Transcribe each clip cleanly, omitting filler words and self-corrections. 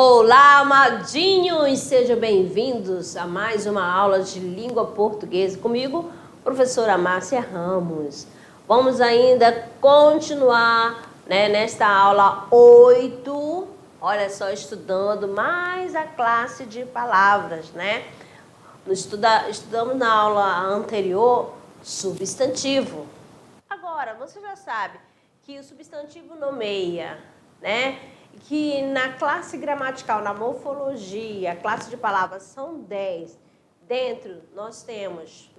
Olá, amadinhos! Sejam bem-vindos a mais uma aula de língua portuguesa comigo, professora Márcia Ramos. Vamos ainda continuar, nesta aula 8, olha só, estudando mais a classe de palavras, Estudamos na aula anterior substantivo. Agora, você já sabe que o substantivo nomeia, que na classe gramatical, na morfologia, a classe de palavras são 10. Dentro nós temos,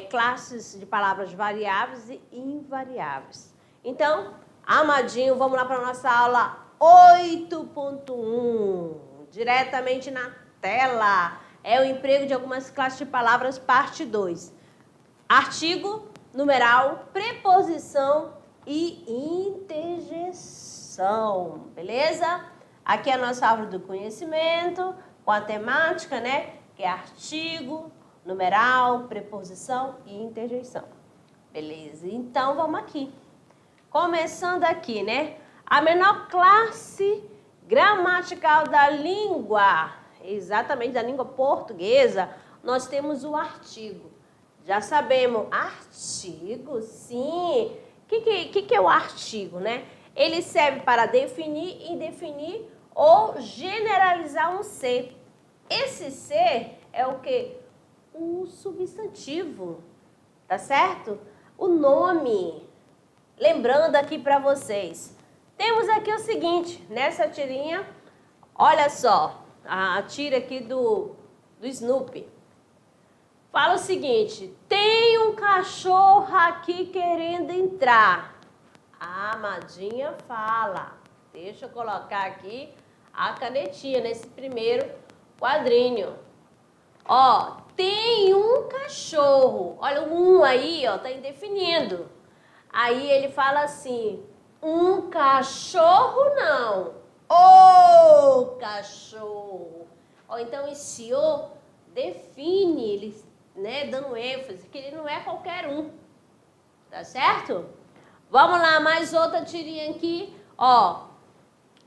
classes de palavras variáveis e invariáveis. Então, amadinho, vamos lá para a nossa aula 8.1, diretamente na tela. É o emprego de algumas classes de palavras, parte 2. Artigo, numeral, preposição e interjeição, beleza? Aqui é a nossa árvore do conhecimento, com a temática, que é artigo, numeral, preposição e interjeição. Beleza? Então, vamos aqui. Começando aqui, a menor classe gramatical da língua, exatamente da língua portuguesa, nós temos o artigo. Já sabemos, artigo, sim. O que é o artigo, Ele serve para definir, indefinir ou generalizar um ser. Esse ser é o quê? O substantivo, tá certo? O nome. Lembrando aqui para vocês, temos aqui o seguinte, nessa tirinha, olha só, a tira aqui do Snoopy. Fala o seguinte, tem um cachorro aqui querendo entrar. A Amadinha fala. Deixa eu colocar aqui a canetinha nesse primeiro quadrinho. Ó, tem um cachorro. Olha, o aí, tá indefinindo. Aí ele fala assim, um cachorro não, o cachorro. Ó, então esse o define, ele dando ênfase, que ele não é qualquer um, tá certo? Vamos lá, mais outra tirinha aqui, ó.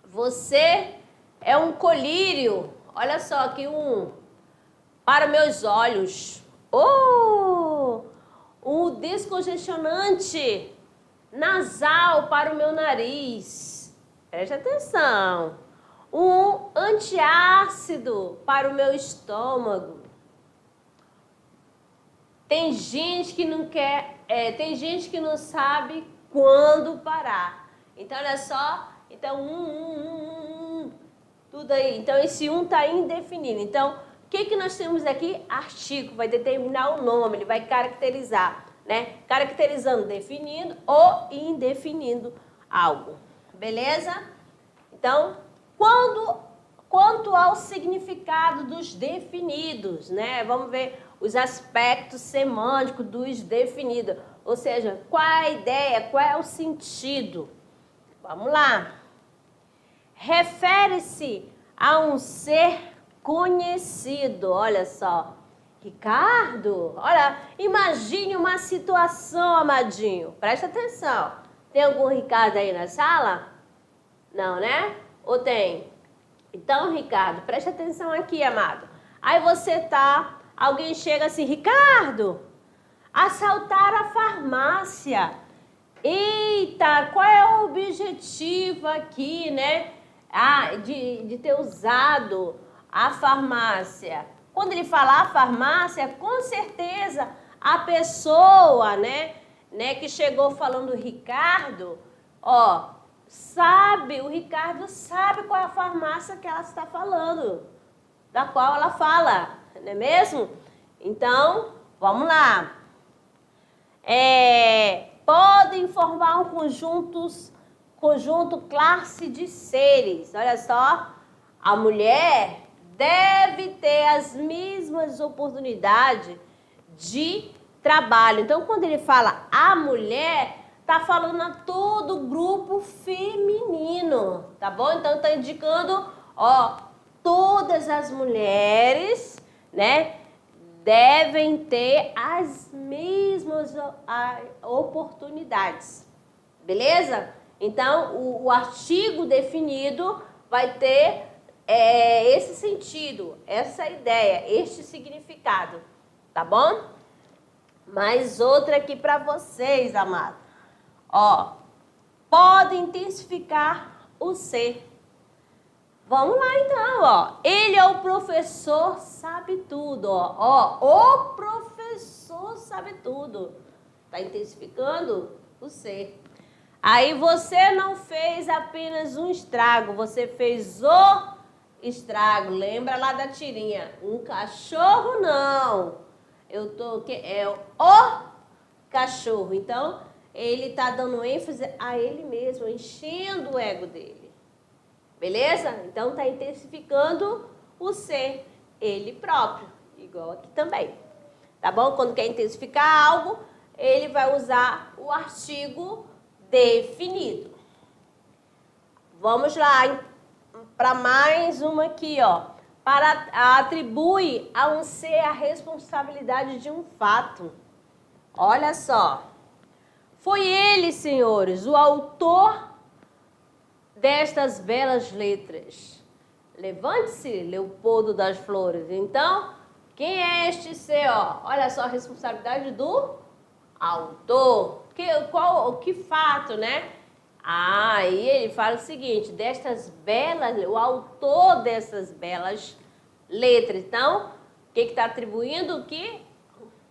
Você é um colírio, olha só aqui para meus olhos. Um descongestionante nasal para o meu nariz, preste atenção. Um antiácido para o meu estômago. Tem gente que não quer, tem gente que não sabe quando parar. Então, olha só, então, tudo aí. Então, esse tá indefinido. Então, o que nós temos aqui? Artigo, vai determinar o nome, ele vai caracterizar, Caracterizando, definindo ou indefinindo algo. Beleza? Então, quanto ao significado dos definidos, Vamos ver os aspectos semânticos dos definidos. Ou seja, qual é a ideia, qual é o sentido? Vamos lá. Refere-se a um ser conhecido. Olha só. Ricardo, olha, imagine uma situação, amadinho. Presta atenção. Tem algum Ricardo aí na sala? Não, Ou tem? Então, Ricardo, preste atenção aqui, amado. Aí alguém chega assim, Ricardo, assaltar a farmácia. Eita, qual é o objetivo aqui, de ter usado a farmácia? Quando ele falar a farmácia, com certeza a pessoa, que chegou falando Ricardo, o Ricardo sabe qual é a farmácia que ela está falando, da qual ela fala, não é mesmo? Então, vamos lá. Podem formar um conjunto classe de seres. Olha só, a mulher deve ter as mesmas oportunidades de trabalho. Então, quando ele fala a mulher, tá falando a todo o grupo feminino, tá bom? Então, tá indicando, todas as mulheres, devem ter as mesmas oportunidades, beleza? Então, o artigo definido vai ter esse sentido, essa ideia, este significado, tá bom? Mais outra aqui para vocês, amados. Ó, pode intensificar o ser. Vamos lá então, ó. Ele é o professor, sabe tudo, ó. O professor sabe tudo. Tá intensificando o ser. Aí você não fez apenas um estrago, você fez o estrago. Lembra lá da tirinha? Um cachorro não. É o cachorro. Então, ele tá dando ênfase a ele mesmo, enchendo o ego dele. Beleza? Então, tá intensificando o ser, ele próprio, igual aqui também. Tá bom? Quando quer intensificar algo, ele vai usar o artigo definido. Vamos lá para mais uma aqui, ó. Para atribui a um ser a responsabilidade de um fato. Olha só. Foi ele, senhores, o autor destas belas letras. Levante-se, Leopoldo das Flores. Então, quem é este ser, ó? Olha só a responsabilidade do autor. Que fato, né? Aí ele fala o seguinte, o autor dessas belas letras. Então, o que está atribuindo o que?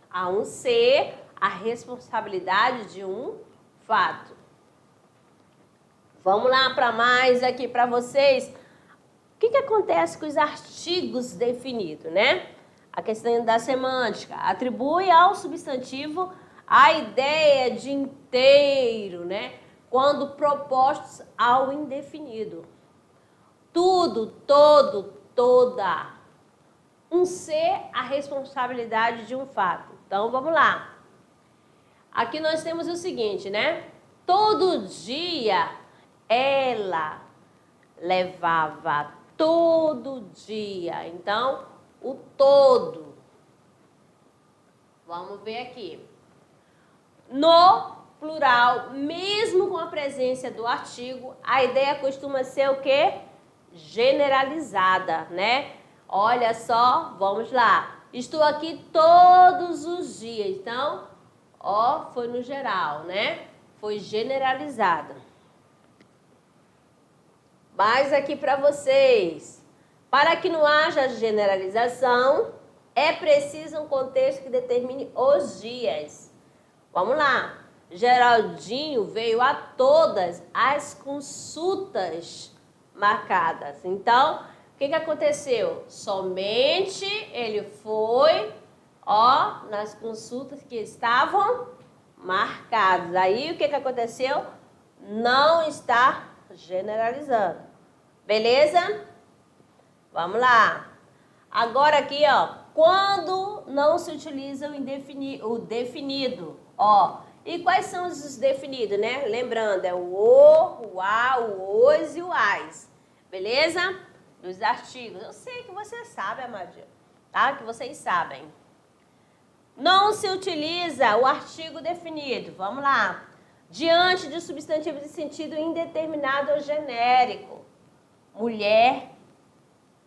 A um ser a responsabilidade de um fato. Vamos lá para mais aqui para vocês. O que acontece com os artigos definidos, né? A questão da semântica. Atribui ao substantivo a ideia de inteiro, né? Quando propostos ao indefinido. Tudo, todo, toda. Um ser a responsabilidade de um fato. Então, vamos lá. Aqui nós temos o seguinte, né? Todo dia ela levava, todo dia. Então, o todo. Vamos ver aqui. No plural, mesmo com a presença do artigo, a ideia costuma ser o quê? Generalizada, né? Olha só, vamos lá. Estou aqui todos os dias. Então, ó, foi no geral, né? Foi generalizada. Mais aqui para vocês. Para que não haja generalização, é preciso um contexto que determine os dias. Vamos lá. Geraldinho veio a todas as consultas marcadas. Então, o que aconteceu? Somente ele foi, ó, nas consultas que estavam marcadas. Aí, o que aconteceu? Não está generalizando. Beleza? Vamos lá. Agora aqui, ó, quando não se utiliza o definido, ó. E quais são os definidos, né? Lembrando, é o a, o os e o as. Beleza? Dos artigos. Eu sei que você sabe, amadinho, tá? Que vocês sabem. Não se utiliza o artigo definido. Vamos lá. Diante de substantivo de sentido indeterminado ou genérico. Mulher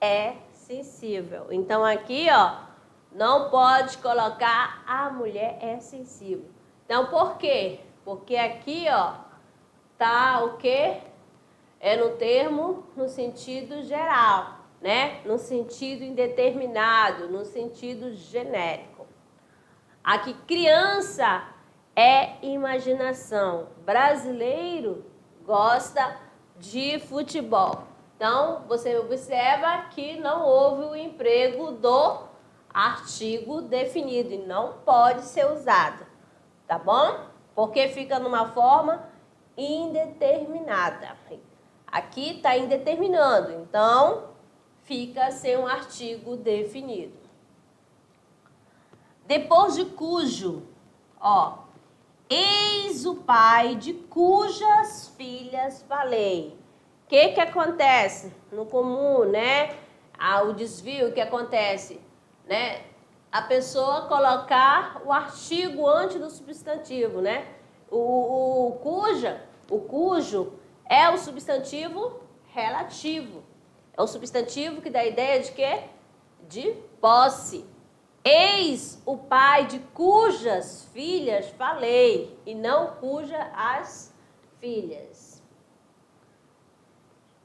é sensível. Então, aqui, ó, não pode colocar a mulher é sensível. Então, por quê? Porque aqui, ó, tá o quê? É no termo, no sentido geral, né? No sentido indeterminado, no sentido genérico. Aqui, criança é imaginação. Brasileiro gosta de futebol. Então, você observa que não houve o emprego do artigo definido e não pode ser usado, tá bom? Porque fica numa forma indeterminada. Aqui está indeterminando, então fica sem um artigo definido. Depois de cujo, ó, eis o pai de cujas filhas falei. O que acontece no comum, né? O desvio que acontece, né? A pessoa colocar o artigo antes do substantivo, né? O cujo é o substantivo relativo. É o substantivo que dá a ideia de quê? De posse. Eis o pai de cujas filhas falei, e não cuja as filhas.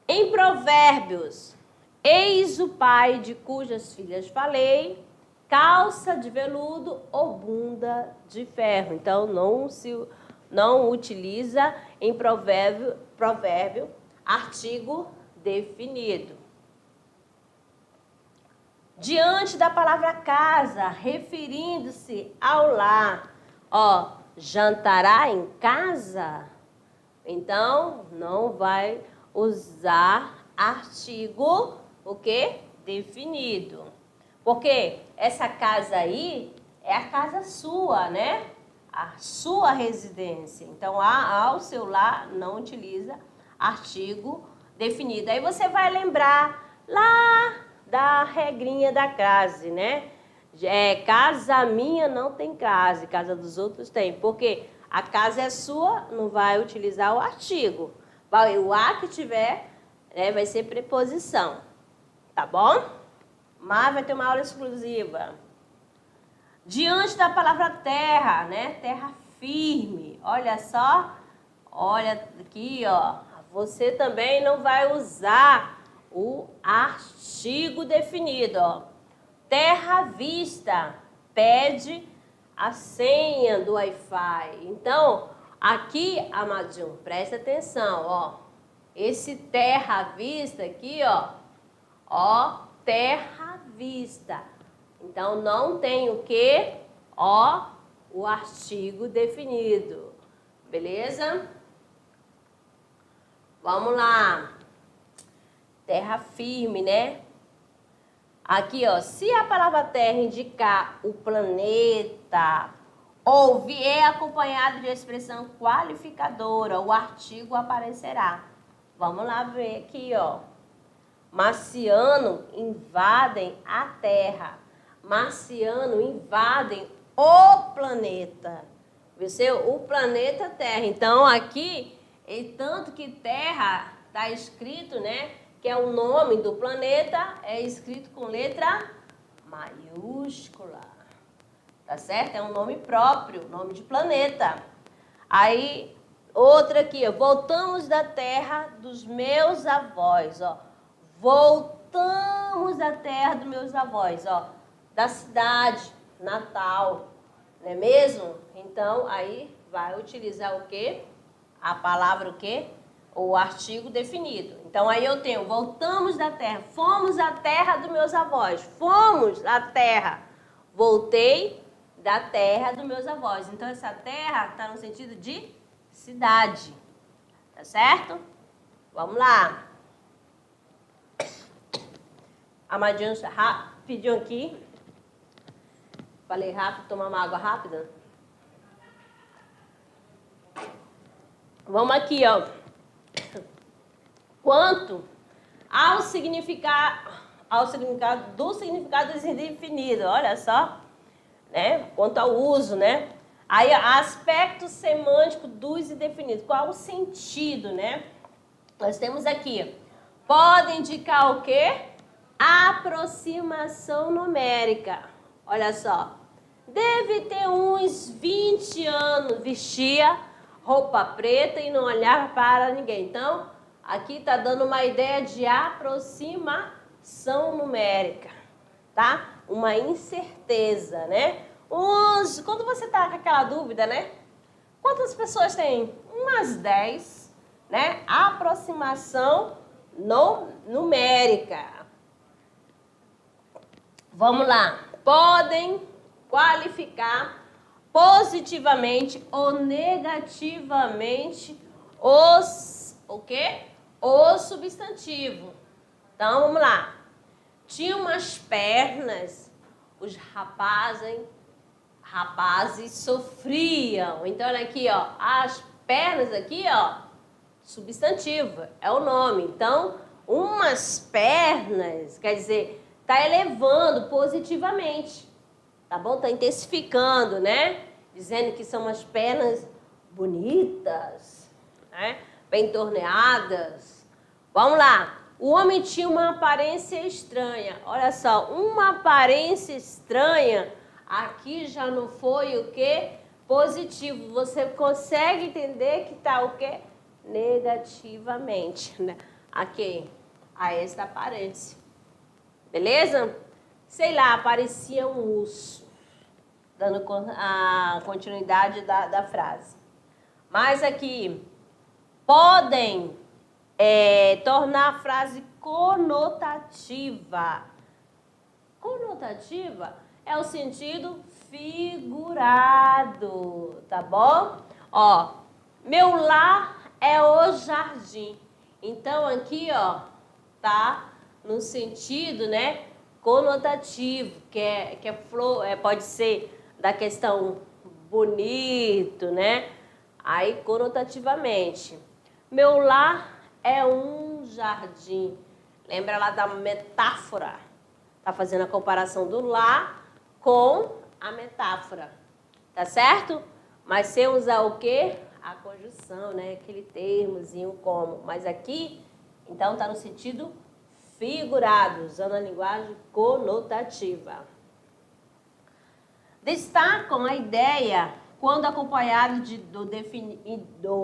Em Provérbios, eis o pai de cujas filhas falei, calça de veludo ou bunda de ferro. Então, não utiliza em provérbio artigo definido. Diante da palavra casa, referindo-se ao lar, ó, jantará em casa? Então, não vai usar artigo, o quê? Definido. Porque essa casa aí é a casa sua, né? A sua residência. Então, ao seu lar, não utiliza artigo definido. Aí você vai lembrar lá da regrinha da crase, né? Casa minha não tem crase, casa dos outros tem. Porque a casa é sua, não vai utilizar o artigo. O a que tiver, né, vai ser preposição. Tá bom? Mas vai ter uma aula exclusiva. Diante da palavra terra, né? Terra firme. Olha só. Olha aqui, ó. Você também não vai usar o artigo definido, ó. Terra vista. Pede a senha do Wi-Fi. Então, aqui, amadinho, presta atenção, ó. Esse terra vista aqui, ó, terra vista. Então, não tem o que? Ó, o artigo definido. Beleza? Vamos lá. Terra firme, né? Aqui, ó, se a palavra terra indicar o planeta ou vier acompanhado de expressão qualificadora, o artigo aparecerá. Vamos lá ver aqui, ó. Marciano invadem a Terra. Marciano invadem o planeta. Viu? O planeta Terra. Então, aqui, tanto que Terra está escrito, né? Que é o nome do planeta, é escrito com letra maiúscula. Tá certo? É um nome próprio, nome de planeta. Aí, outra aqui, ó. Voltamos da terra dos meus avós, ó. Voltamos da terra dos meus avós, ó. Da cidade, Natal, não é mesmo? Então, aí vai utilizar o quê? A palavra o quê? O artigo definido. Então, aí eu tenho, voltamos da terra, fomos à terra dos meus avós, fomos à terra, voltei da terra dos meus avós. Então, essa terra está no sentido de cidade, tá certo? Vamos lá. Amadinho pediu aqui, falei rápido, tomar uma água rápida. Vamos aqui, ó. Quanto ao significado do significado indefinido, olha só, né? Quanto ao uso, né? Aí, aspecto semântico dos indefinidos. Qual o sentido, né? Nós temos aqui, pode indicar o quê? Aproximação numérica. Olha só, deve ter uns 20 anos, vestia roupa preta e não olhava para ninguém. Então, aqui está dando uma ideia de aproximação numérica, tá? Uma incerteza, né? Quando você está com aquela dúvida, né? Quantas pessoas tem? Umas 10, né? Aproximação numérica. Vamos lá. Podem qualificar positivamente ou negativamente o quê? O substantivo. Então, vamos lá. Tinha umas pernas, os rapazes sofriam. Então, olha aqui, ó, as pernas aqui, ó, substantivo, é o nome. Então, umas pernas, quer dizer, tá elevando positivamente, tá bom? Tá intensificando, né? Dizendo que são umas pernas bonitas, né? Bem torneadas. Vamos lá. O homem tinha uma aparência estranha. Olha só, uma aparência estranha, aqui já não foi o quê? Positivo. Você consegue entender que está o quê? Negativamente, né? Aqui, a esta aparência. Beleza? Sei lá, parecia um urso. Dando a continuidade da frase. Mas aqui, podem tornar a frase conotativa. Conotativa é o sentido figurado, tá bom? Ó, meu lar é o jardim. Então, aqui, ó, tá no sentido, né, conotativo, que é flor, pode ser da questão bonito, né? Aí, conotativamente. Meu lar é um jardim. Lembra lá da metáfora? Tá fazendo a comparação do lar com a metáfora. Tá certo? Mas sem usar o quê? A conjunção, né? Aquele termozinho como. Mas aqui, então, tá no sentido figurado, usando a linguagem conotativa. Destacam a ideia quando acompanhado do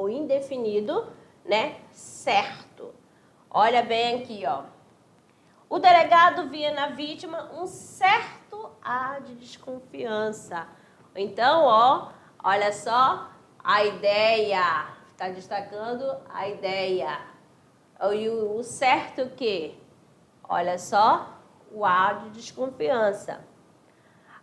indefinido, né? Certo. Olha bem aqui, ó. O delegado via na vítima um certo ar de desconfiança. Então, ó, olha só, a ideia, está destacando a ideia. E o certo o quê? Olha só, o ar de desconfiança.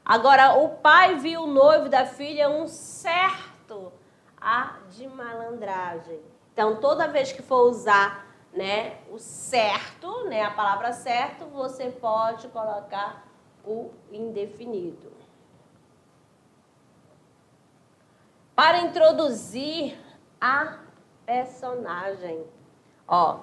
Agora, o pai viu o noivo da filha um certo ar de malandragem. Então, toda vez que for usar, né, o certo, né, a palavra certo, você pode colocar o indefinido. Para introduzir a personagem. Ó,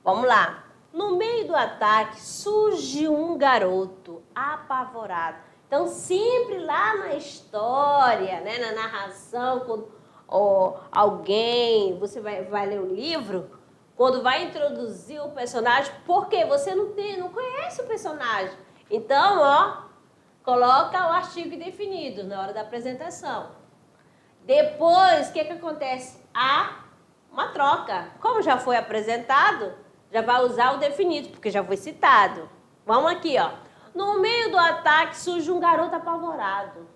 vamos lá. No meio do ataque surge um garoto apavorado. Então, sempre lá na história, né, na narração, quando alguém, você vai ler o livro, quando vai introduzir o personagem, porque você não conhece o personagem. Então, ó, coloca o artigo indefinido na hora da apresentação. Depois, o que acontece? Há uma troca. Como já foi apresentado, já vai usar o definido, porque já foi citado. Vamos aqui, ó. No meio do ataque surge um garoto apavorado.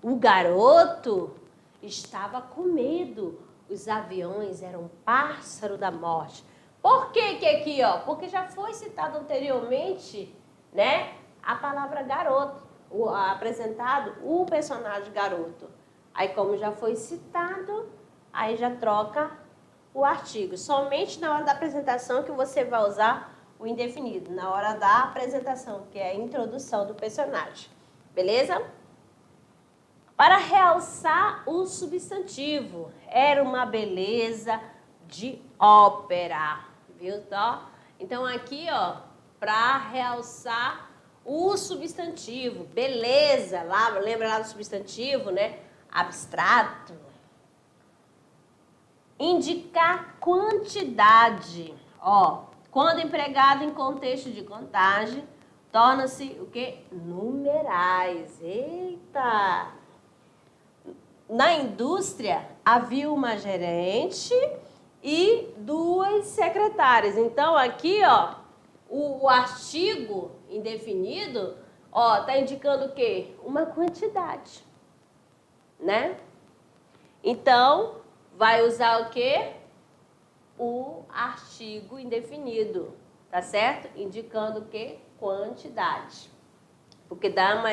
O garoto estava com medo. Os aviões eram pássaro da morte. Por que aqui, ó? Porque já foi citado anteriormente, né, a palavra garoto, apresentado o personagem garoto. Aí, como já foi citado, aí já troca o artigo. Somente na hora da apresentação que você vai usar o indefinido, na hora da apresentação, que é a introdução do personagem. Beleza? Para realçar o substantivo, era uma beleza de ópera, viu só? Então aqui, ó, para realçar o substantivo, beleza, lá, lembra lá do substantivo, né? Abstrato. Indicar quantidade, ó, quando empregado em contexto de contagem, torna-se o quê? Numerais. Eita! Na indústria, havia uma gerente e 2 secretárias. Então, aqui, ó, o artigo indefinido, ó, tá indicando o quê? Uma quantidade, né? Então, vai usar o quê? O artigo indefinido, tá certo? Indicando o quê? Quantidade. Porque dá uma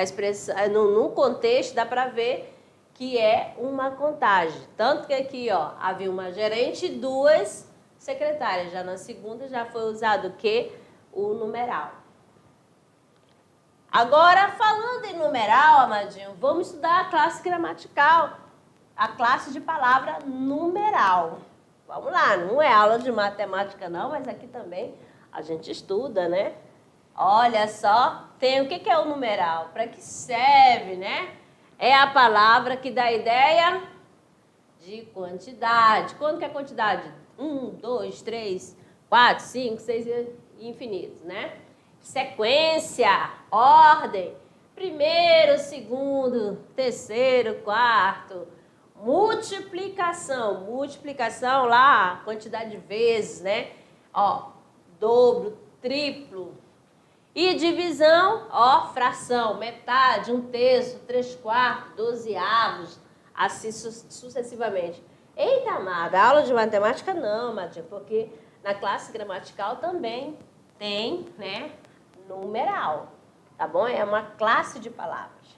expressão, no contexto dá para ver que é uma contagem. Tanto que aqui, ó, havia uma gerente e 2 secretárias. Já na segunda já foi usado o quê? O numeral. Agora, falando em numeral, amadinho, vamos estudar a classe gramatical, a classe de palavra numeral. Vamos lá, não é aula de matemática não, mas aqui também a gente estuda, né? Olha só, tem o que é o numeral? Para que serve, né? É a palavra que dá ideia de quantidade. Quando que é quantidade? 1, 2, 3, 4, 5, 6 e infinitos, né? Sequência, ordem, primeiro, segundo, terceiro, quarto. Multiplicação, multiplicação lá, quantidade de vezes, né? Ó, dobro, triplo. E divisão, ó, fração, metade, 1/3, 3/4, 12avos, assim sucessivamente. Eita, amada, aula de matemática não, amadinha, porque na classe gramatical também tem, né, numeral, tá bom? É uma classe de palavras.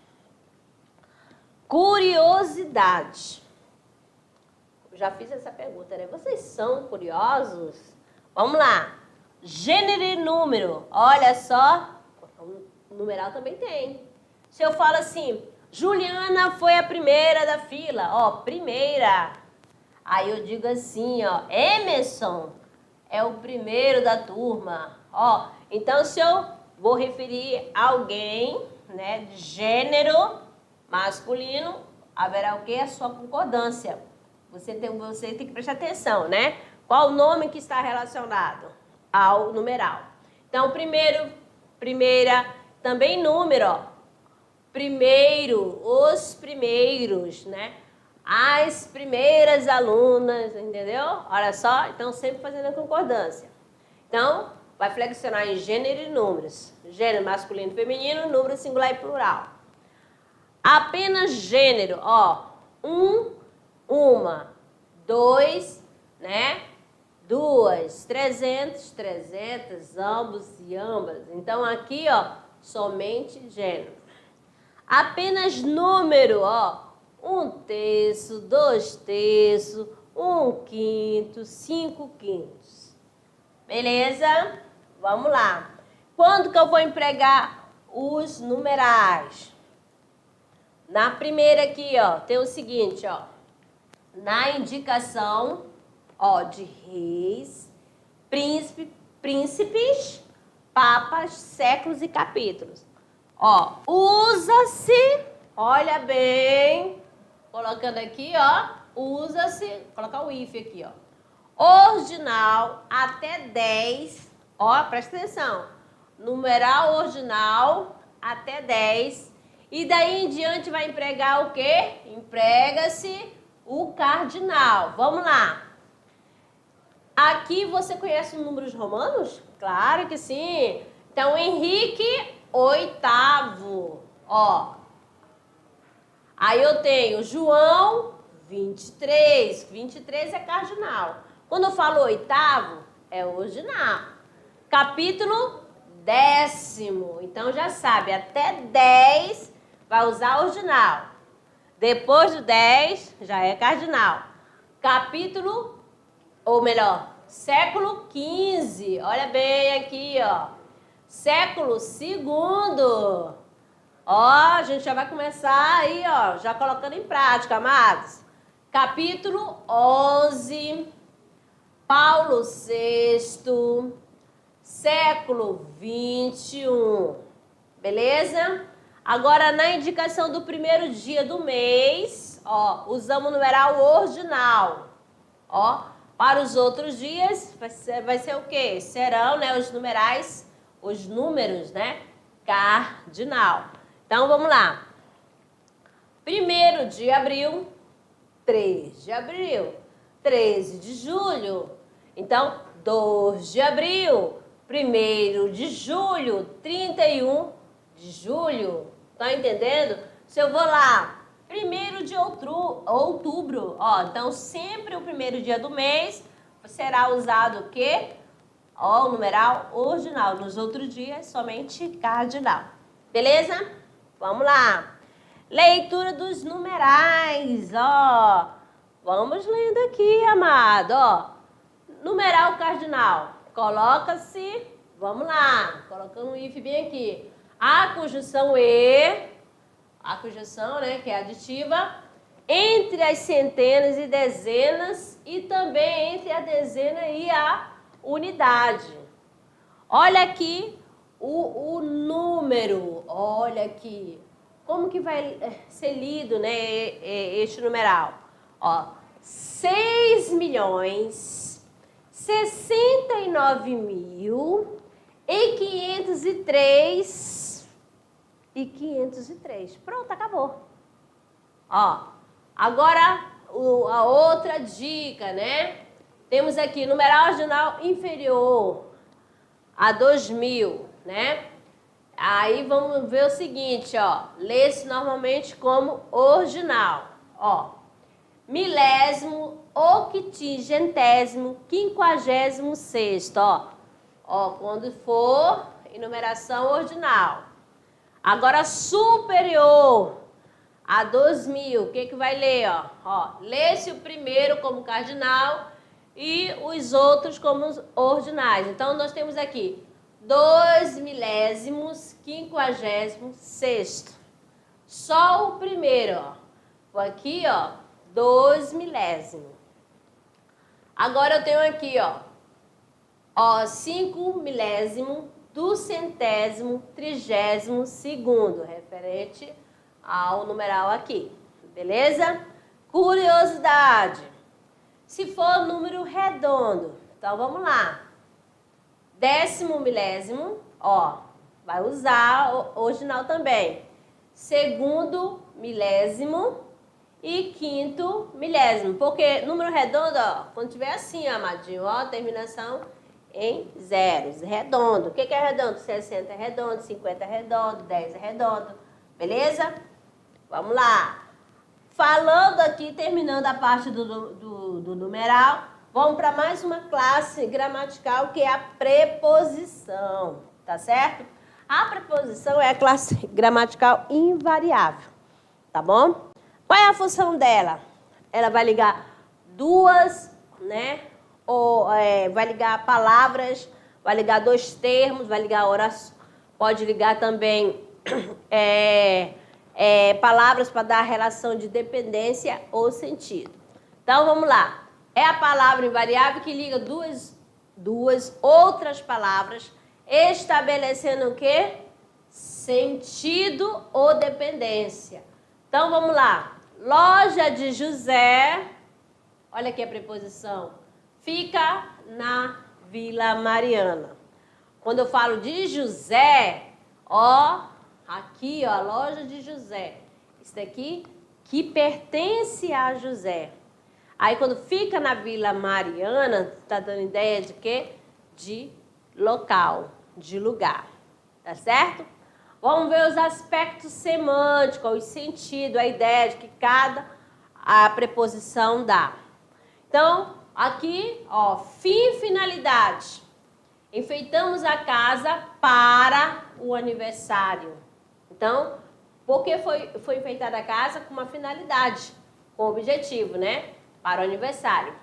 Curiosidade. Eu já fiz essa pergunta, né? Vocês são curiosos? Vamos lá. Gênero e número. Olha só, o numeral também tem. Se eu falo assim, Juliana foi a primeira da fila. Ó, primeira. Aí eu digo assim, ó, Emerson é o primeiro da turma. Ó, então se eu vou referir a alguém, né, de gênero masculino, haverá o quê? A sua concordância. Você tem que prestar atenção, né? Qual o nome que está relacionado ao numeral. Então, primeiro, primeira, também número, ó. Primeiro, os primeiros, né? As primeiras alunas, entendeu? Olha só, então sempre fazendo a concordância. Então, vai flexionar em gênero e números. Gênero masculino e feminino, número singular e plural. Apenas gênero, ó. Uma, dois, né? Duas, 300, ambos e ambas. Então, aqui, ó, somente gênero. Apenas número, ó. 1/3, 2/3, 1/5, 5/5. Beleza? Vamos lá. Quando que eu vou empregar os numerais? Na primeira aqui, ó, tem o seguinte, ó. Na indicação, ó, de reis, príncipes, papas, séculos e capítulos. Ó, usa-se, olha bem, colocando aqui, ó, usa-se, colocar o if aqui, ó. Ordinal até 10, ó, presta atenção. Numeral ordinal até 10. E daí em diante vai empregar o quê? Emprega-se o cardinal. Vamos lá. Aqui você conhece os números romanos? Claro que sim. Então, Henrique, 8º. Ó. Aí eu tenho João, 23. 23 é cardinal. Quando eu falo 8º, é ordinal. Capítulo 10º. Então, já sabe, até 10 vai usar ordinal. Depois do 10, já é cardinal. Capítulo, ou melhor, século 15. Olha bem aqui, ó. Século 2º. Ó, a gente já vai começar aí, ó, já colocando em prática, amados. Capítulo 11. Paulo VI. Século 21. Beleza? Agora, na indicação do primeiro dia do mês, ó, usamos o numeral ordinal. Ó, para os outros dias, vai ser o quê? Serão, né, os numerais, os números, né, cardinal. Então, vamos lá. 1º de abril, 3 de abril, 13 de julho. Então, 2 de abril, 1º de julho, 31 de julho. Tá entendendo? Se eu vou lá, 1º de outubro, ó, então sempre o primeiro dia do mês será usado o quê? Ó, o numeral ordinal. Nos outros dias, somente cardinal. Beleza? Vamos lá. Leitura dos numerais, ó. Vamos lendo aqui, amado, ó. Numeral cardinal. Coloca-se, vamos lá, colocando um if bem aqui. A conjunção e, a conjunção, né, que é aditiva, entre as centenas e dezenas e também entre a dezena e a unidade. Olha aqui o número, olha aqui. Como que vai ser lido, né, este numeral? Ó, 6.600.000 69.503. Pronto, acabou. Ó, agora a outra dica, né? Temos aqui numeral ordinal inferior a 2.000, né? Aí vamos ver o seguinte, ó. Lê-se normalmente como ordinal. Ó, milésimo, octingentésimo, 56º, ó. Ó, quando for em numeração ordinal. Agora, superior a 2.000, o que vai ler, ó? Ó, lê-se o primeiro como cardinal e os outros como ordinais. Então, nós temos aqui 2.056º. Só o primeiro, ó. Aqui, ó, 2.000. Agora eu tenho aqui, ó, 5.000 do 132º, referente ao numeral aqui, beleza? Curiosidade, se for número redondo, então vamos lá. 10º milésimo, ó, vai usar o ordinal também. 2º milésimo e 5º milésimo, porque número redondo, ó, quando tiver assim, ó, amadinho, ó, terminação em zeros, redondo. O que é redondo? 60 é redondo, 50 é redondo, 10 é redondo, beleza? Vamos lá. Falando aqui, terminando a parte do numeral, vamos para mais uma classe gramatical, que é a preposição, tá certo? A preposição é a classe gramatical invariável, tá bom? Qual é a função dela? Ela vai ligar duas, né? Ou vai ligar palavras, vai ligar dois termos, vai ligar orações, pode ligar também palavras para dar relação de dependência ou sentido. Então, vamos lá. É a palavra invariável que liga duas outras palavras, estabelecendo o quê? Sentido ou dependência. Então, vamos lá. Loja de José, olha aqui a preposição, fica na Vila Mariana. Quando eu falo de José, ó, aqui, ó, loja de José. Isso daqui que pertence a José. Aí, quando fica na Vila Mariana, tá dando ideia de quê? De local, de lugar. Tá certo? Vamos ver os aspectos semânticos, o sentido, a ideia de que a preposição dá. Então, aqui, ó, fim e finalidade. Enfeitamos a casa para o aniversário. Então, por que foi enfeitada a casa? Com uma finalidade, com objetivo, né? Para o aniversário.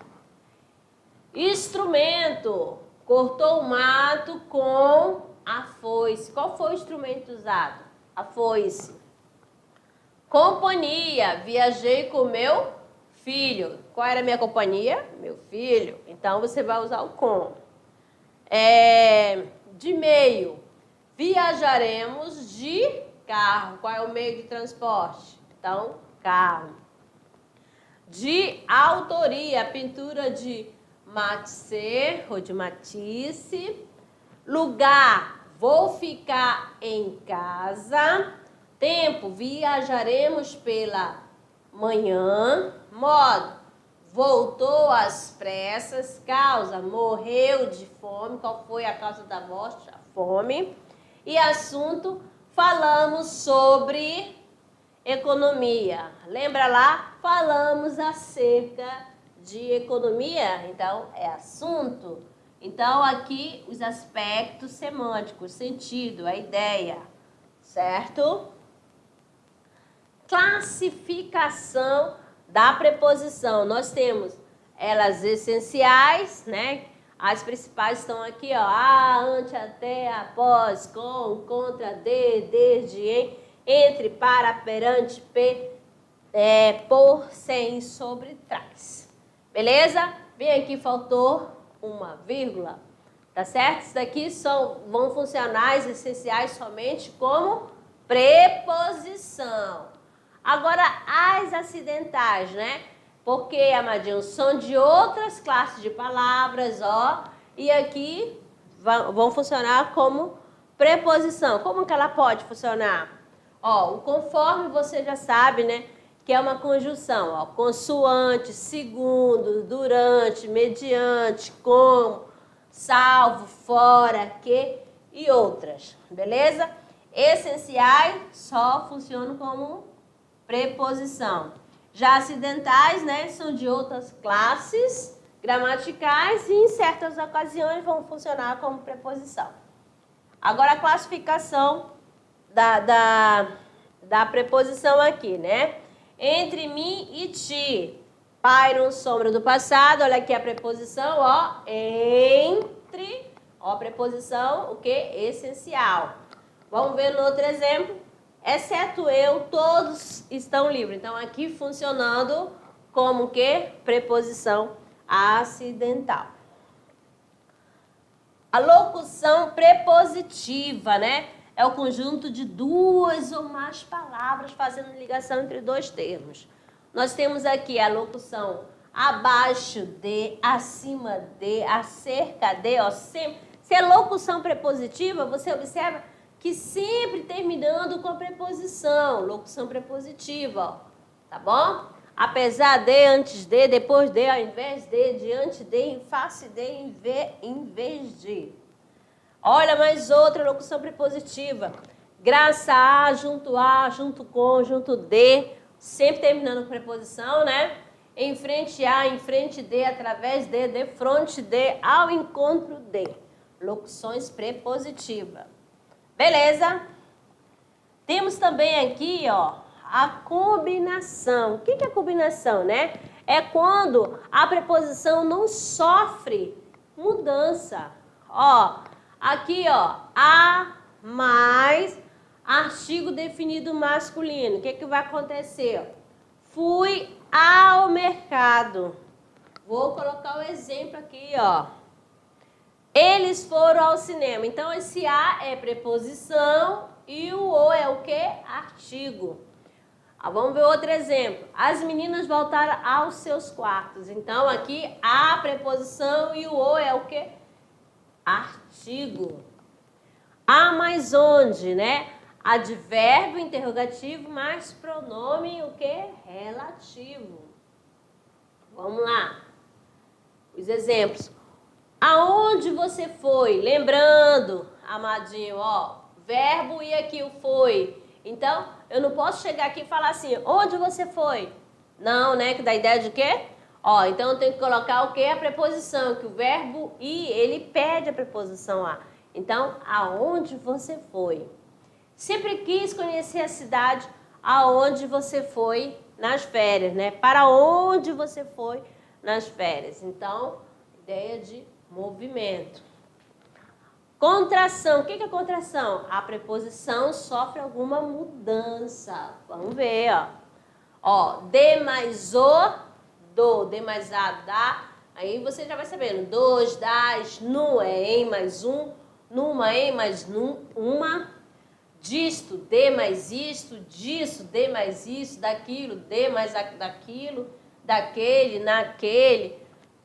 Instrumento. Cortou o mato com a foice. Qual foi o instrumento usado? A foice. Companhia. Viajei com meu filho. Qual era a minha companhia? Meu filho. Então, você vai usar o com. De meio. Viajaremos de carro. Qual é o meio de transporte? Então, carro. De autoria. Pintura de Matisse ou de Matisse. Lugar, vou ficar em casa. Tempo, viajaremos pela manhã. Modo, voltou às pressas. Causa, morreu de fome. Qual foi a causa da morte? A fome. E assunto, falamos sobre economia. Lembra lá? Falamos acerca de economia. Então, é assunto. Então, aqui, os aspectos semânticos, sentido, a ideia, certo? Classificação da preposição. Nós temos elas essenciais, né? As principais estão aqui, ó. A, ante, até, após, com, contra, de, desde, em, entre, para, perante, por, sem, sobre, trás. Beleza? Bem aqui, faltou uma vírgula, tá certo? Isso daqui vão funcionar as essenciais somente como preposição. Agora, as acidentais, né? Porque, amadinho, são de outras classes de palavras, ó. E aqui vão funcionar como preposição. Como que ela pode funcionar? Ó, o conforme você já sabe, né? Que é uma conjunção, ó. Consoante, segundo, durante, mediante, como, salvo, fora, que e outras. Beleza? Essenciais só funcionam como preposição. Já acidentais, né, são de outras classes gramaticais e em certas ocasiões vão funcionar como preposição. Agora a classificação da preposição aqui, né? Entre mim e ti. Pairo, sombra do passado. Olha aqui a preposição, ó. Entre. Ó, a preposição, o que? Essencial. Vamos ver no outro exemplo. Exceto eu, todos estão livres. Então, aqui funcionando como que? Preposição acidental. A locução prepositiva, né? É o conjunto de duas ou mais palavras fazendo ligação entre dois termos. Nós temos aqui a locução abaixo de, acima de, acerca de, ó. Se é locução prepositiva, você observa que sempre terminando com a preposição, locução prepositiva, ó, tá bom? Apesar de, antes de, depois de, ao invés de, diante de, em face de, em vez de. Olha mais outra locução prepositiva. Graça a, junto com, junto de, sempre terminando com preposição, né? Em frente a, em frente de, através de fronte de, ao encontro de. Locuções prepositivas. Beleza? Temos também aqui, ó, a combinação. O que é a combinação, né? É quando a preposição não sofre mudança. Ó, aqui, ó, a mais artigo definido masculino. O que vai acontecer? Fui ao mercado. Vou colocar o exemplo aqui, ó. Eles foram ao cinema. Então, esse a é preposição e o é o quê? Artigo. Vamos ver outro exemplo. As meninas voltaram aos seus quartos. Então, aqui, a preposição e o é o quê? Artigo. A mais onde, né? Advérbio interrogativo mais pronome, o quê? Relativo. Vamos lá. Os exemplos. Aonde você foi? Lembrando, amadinho, ó, verbo e aqui o foi. Então, eu não posso chegar aqui e falar assim, onde você foi? Não, né? Que dá ideia de quê? Ó, então eu tenho que colocar o quê? A preposição, que o verbo ir, ele pede a preposição a. Então, aonde você foi? Sempre quis conhecer a cidade aonde você foi nas férias, né? Para onde você foi nas férias. Então, ideia de movimento. Contração. O que é contração? A preposição sofre alguma mudança. Vamos ver, ó. Ó, de mais o, do, de mais a, da. Aí você já vai sabendo. Dos, das, nu é em mais um, numa, em mais num, uma. Disto, de mais isto, disso, de mais isso, daquilo, de mais daquilo, daquele, naquele,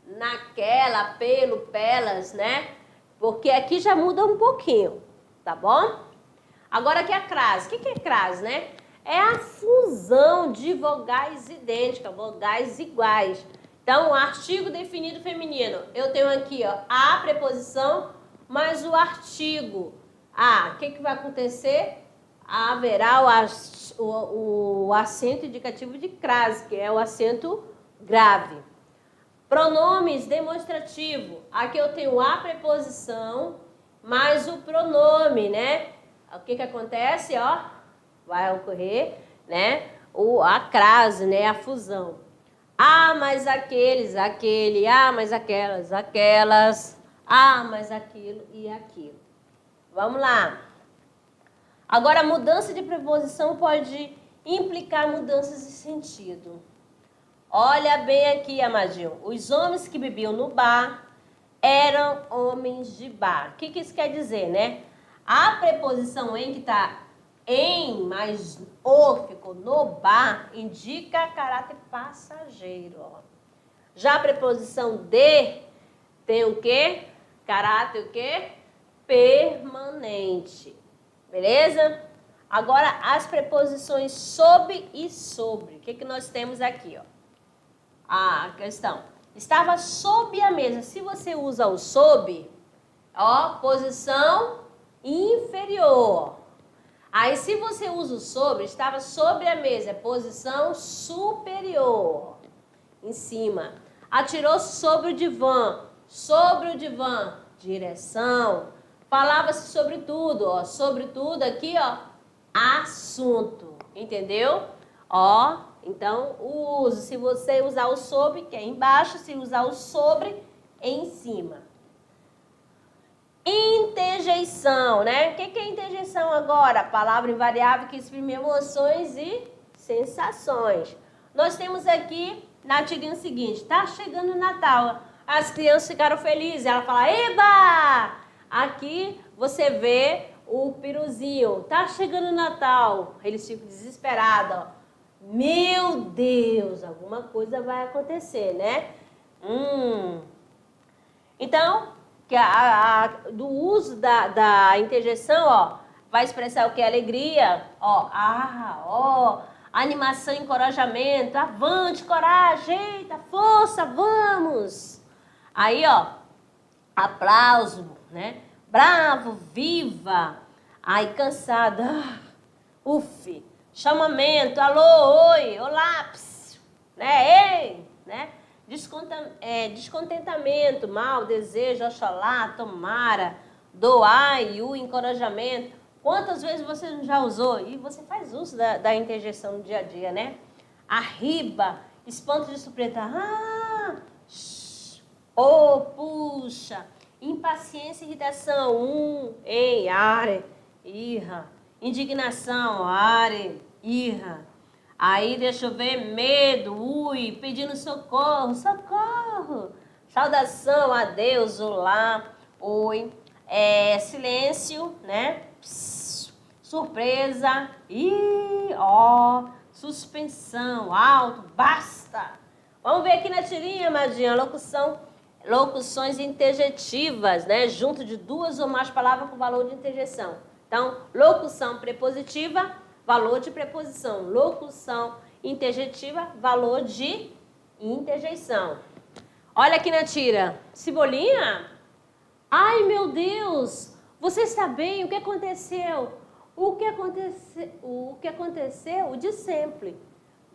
naquela, pelo, pelas, né? Porque aqui já muda um pouquinho, tá bom? Agora aqui a crase. O que é crase, né? É a fusão de vogais idênticas, vogais iguais. Então, o artigo definido feminino. Eu tenho aqui, ó, a preposição mais o artigo. O que vai acontecer? Haverá o acento indicativo de crase, que é o acento grave. Pronomes demonstrativos. Aqui eu tenho a preposição mais o pronome, né? O que acontece, ó? Vai ocorrer, né? A crase, né? A fusão. Mais aqueles, aquele. Mais aquelas, aquelas. Mais aquilo e aquilo. Vamos lá. Agora, a mudança de preposição pode implicar mudanças de sentido. Olha bem aqui, amadinho. Os homens que bebiam no bar eram homens de bar. O que isso quer dizer, né? A preposição em que está em, mas o ficou no bar, indica caráter passageiro. Ó. Já a preposição de tem o quê? Caráter o quê? Permanente. Beleza? Agora, as preposições sob e sobre. O que nós temos aqui? Ó? A questão. Estava sob a mesa. Se você usa o sob, ó, posição inferior. Aí, se você usa o sobre, estava sobre a mesa, posição superior. Em cima. Atirou-se sobre o divã, direção. Falava-se sobre tudo, ó, sobre tudo aqui, ó, assunto. Entendeu? Ó, então, o uso, se você usar o sobre, que é embaixo, se usar o sobre, em cima. Interjeição, né? O que é interjeição agora? Palavra invariável que exprime emoções e sensações. Nós temos aqui na tirinha o seguinte, tá chegando o Natal, as crianças ficaram felizes, ela fala, eba! Aqui você vê o piruzinho, tá chegando o Natal, eles ficam desesperados, ó. Meu Deus, alguma coisa vai acontecer, né? Então, que do uso da interjeição, ó, vai expressar o que? Alegria, ó, animação, encorajamento, avante, coragem, eita, força, vamos. Aí, ó, aplauso, né? Bravo, viva. Aí, cansada, uf. Chamamento, alô, oi, olá, ps, né? Ei, né? Descontentamento, mal, desejo, oxalá, tomara, doai, o encorajamento. Quantas vezes você já usou? E você faz uso da interjeição no dia a dia, né? Arriba, espanto de surpresa. Puxa. Impaciência, irritação. Ei, are, irra. Indignação, are, irra. Aí, deixa eu ver, medo, ui, pedindo socorro, socorro. Saudação, adeus, olá, oi. Silêncio, né? Pss, surpresa, suspensão, alto, basta. Vamos ver aqui na tirinha, Madinha, locuções interjetivas, né? Junto de duas ou mais palavras com valor de interjeição. Então, locução prepositiva, valor de preposição. Locução interjetiva, valor de interjeição. Olha aqui na tira. Cebolinha? Ai, meu Deus! Você está bem? O que aconteceu? O que aconteceu? O de sempre.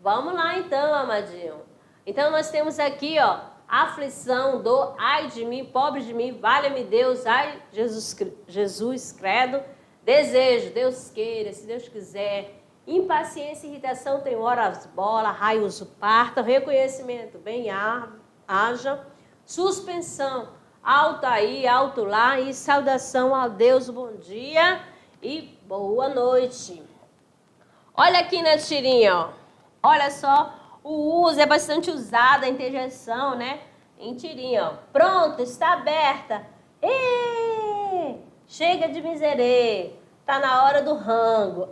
Vamos lá então, amadinho. Então, nós temos aqui, ó, aflição, dor, ai de mim, pobre de mim, valha-me Deus, ai Jesus, credo. Desejo, Deus queira, se Deus quiser. Impaciência, irritação, tem horas bola, raios parta, reconhecimento, bem haja. Suspensão, alto aí, alto lá. E saudação a Deus, bom dia e boa noite. Olha aqui na tirinha, ó. Olha só, o uso é bastante usado, a interjeição, né? Em tirinha, ó. Pronto, está aberta. Chega de miserê, tá na hora do rango.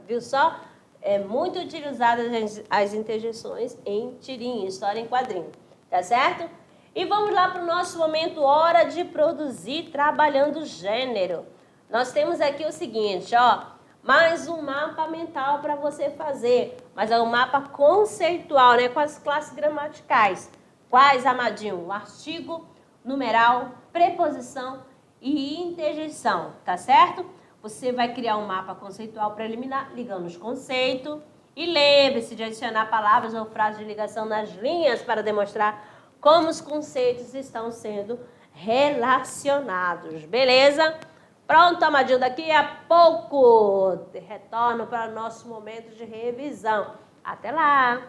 Viu só? É muito utilizada as interjeições em tirinha, história em quadrinho, tá certo? E vamos lá para o nosso momento, hora de produzir, trabalhando gênero. Nós temos aqui o seguinte, ó, mais um mapa mental para você fazer, mas é um mapa conceitual, né, com as classes gramaticais. Quais, amadinho? O artigo, numeral, preposição e interjeição, tá certo? Você vai criar um mapa conceitual preliminar, ligando os conceitos. E lembre-se de adicionar palavras ou frases de ligação nas linhas para demonstrar como os conceitos estão sendo relacionados. Beleza? Pronto, amadinho, daqui a pouco retorno para o nosso momento de revisão. Até lá!